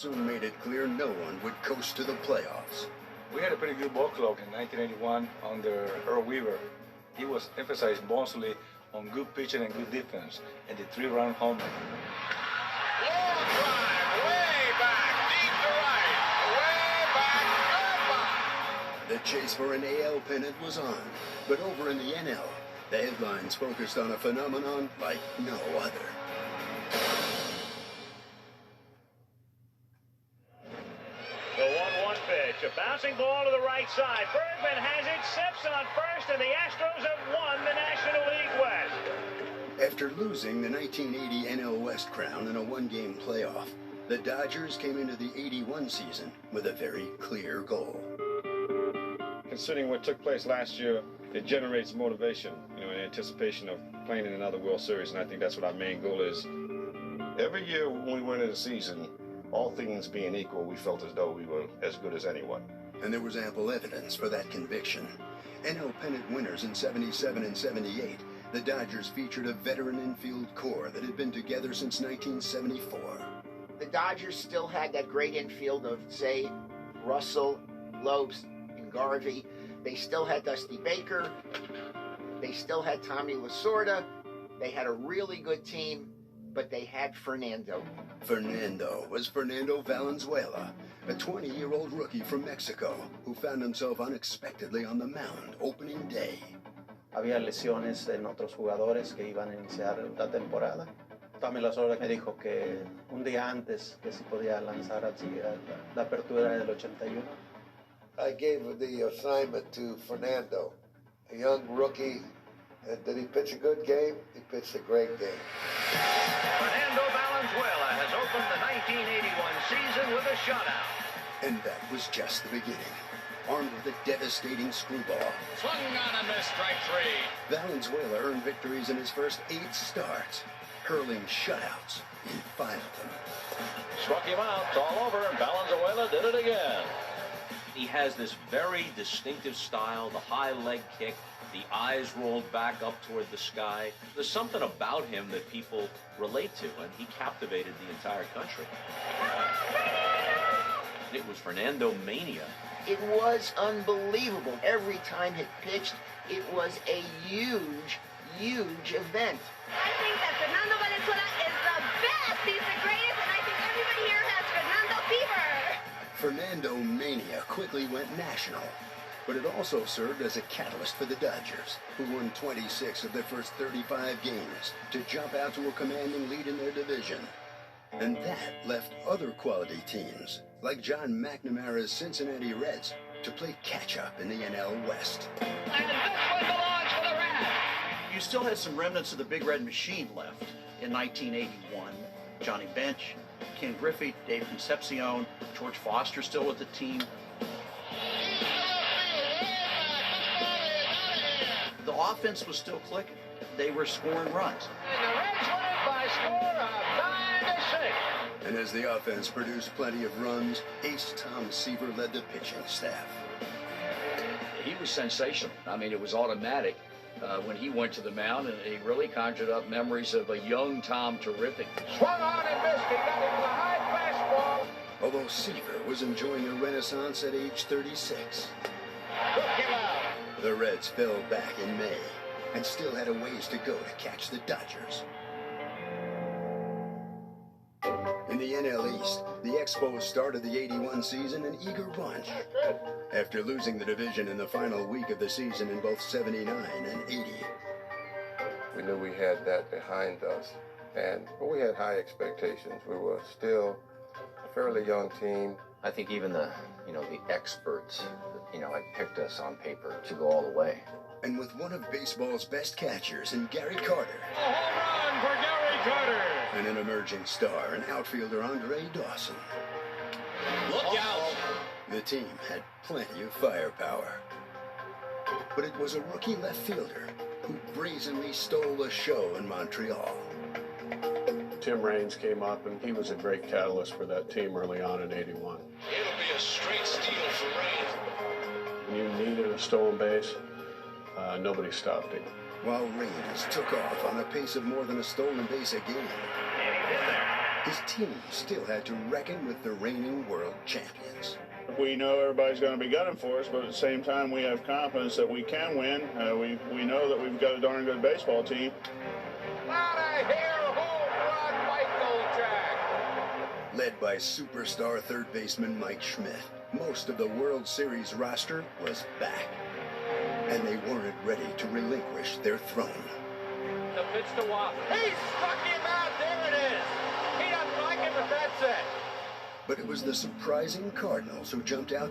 soon made it clear no one would coast to the playoffs. We had a pretty good ball club in 1981 under Earl Weaver. He was emphasized mostly on good pitching and good defense, and the three-run home run. Long drive, way back, deep to right, way back, goodbye. The chase for an AL pennant was on, but over in the NL, the headlines focused on a phenomenon like no other. The 1-1 pitch, a bouncing ball to the right side. Bergman has it, steps on first, and the Astros have won the National League West. After losing the 1980 NL West crown in a one-game playoff, the Dodgers came into the 81 season with a very clear goal. Considering what took place last year, it generates motivation, in anticipation of playing in another World Series, and I think that's what our main goal is. Every year when we went into the season, all things being equal, we felt as though we were as good as anyone. And there was ample evidence for that conviction. NL pennant winners in 77 and 78, the Dodgers featured a veteran infield core that had been together since 1974. The Dodgers still had that great infield of, say, Russell, Lopes, and Garvey. They still had Dusty Baker. They still had Tommy Lasorda. They had a really good team, but they had Fernando. Fernando was Fernando Valenzuela, a 20-year-old rookie from Mexico who found himself unexpectedly on the mound opening day. Había lesiones en otros jugadores que iban a iniciar la temporada. Tommy Lasorda me dijo que un día antes que si podía lanzar así la apertura del 81. I gave the assignment to Fernando, a young rookie. And did he pitch a good game? He pitched a great game. Fernando Valenzuela has opened the 1981 season with a shutout. And that was just the beginning. Armed with a devastating screwball, Swung on and missed, strike three. Valenzuela earned victories in his first 8 starts, hurling shutouts in 5 of them. Struck him out, it's all over, and Valenzuela did it again. He has this very distinctive style, the high leg kick, the eyes rolled back up toward the sky. There's something about him that people relate to, and he captivated the entire country. It was Fernando mania. It was unbelievable. Every time he pitched, it was a huge, huge event. I think that Fernando Valenzuela is the best. He's the greatest, and I think everybody here has Fernando fever. Fernando mania quickly went national, but it also served as a catalyst for the Dodgers, who won 26 of their first 35 games to jump out to a commanding lead in their division. And that left other quality teams, like John McNamara's Cincinnati Reds, to play catch-up in the NL West. And this was the launch for the Reds. You still had some remnants of the Big Red Machine left in 1981. Johnny Bench, Ken Griffey, Dave Concepcion, George Foster still with the team. The offense was still clicking. They were scoring runs. And the Reds win it by score of 9-6. And as the offense produced plenty of runs, ace Tom Seaver led the pitching staff. He was sensational. I mean, it was automatic when he went to the mound, and he really conjured up memories of a young Tom Terrific. Swung on and missed. He got him with a high fastball. Although Seaver was enjoying a renaissance at age 36. Took him out. The Reds fell back in May and still had a ways to go to catch the Dodgers. In the NL East, the Expos started the 81 season an eager bunch. After losing the division in the final week of the season in both 79 and 80. We knew we had that behind us, but we had high expectations. We were still a fairly young team. I think even the experts, had picked us on paper to go all the way. And with one of baseball's best catchers in Gary Carter. A home run for Gary Carter. And an emerging star in outfielder Andre Dawson. Look out. The team had plenty of firepower. But it was a rookie left fielder who brazenly stole a show in Montreal. Tim Raines came up, and he was a great catalyst for that team early on in 81. It'll be a straight steal for Raines. When you needed a stolen base, nobody stopped him. While Raines took off on a pace of more than a stolen base a game. And he's in there. his team still had to reckon with the reigning world champions. We know everybody's going to be gunning for us, but at the same time, we have confidence that we can win. We know that we've got a darn good baseball team. Led by superstar third baseman Mike Schmidt, most of the World Series roster was back, and they weren't ready to relinquish their throne. The pitch to Watt. He struck him out. There it is. He doesn't like it, but that's it. But it was the surprising Cardinals who jumped out to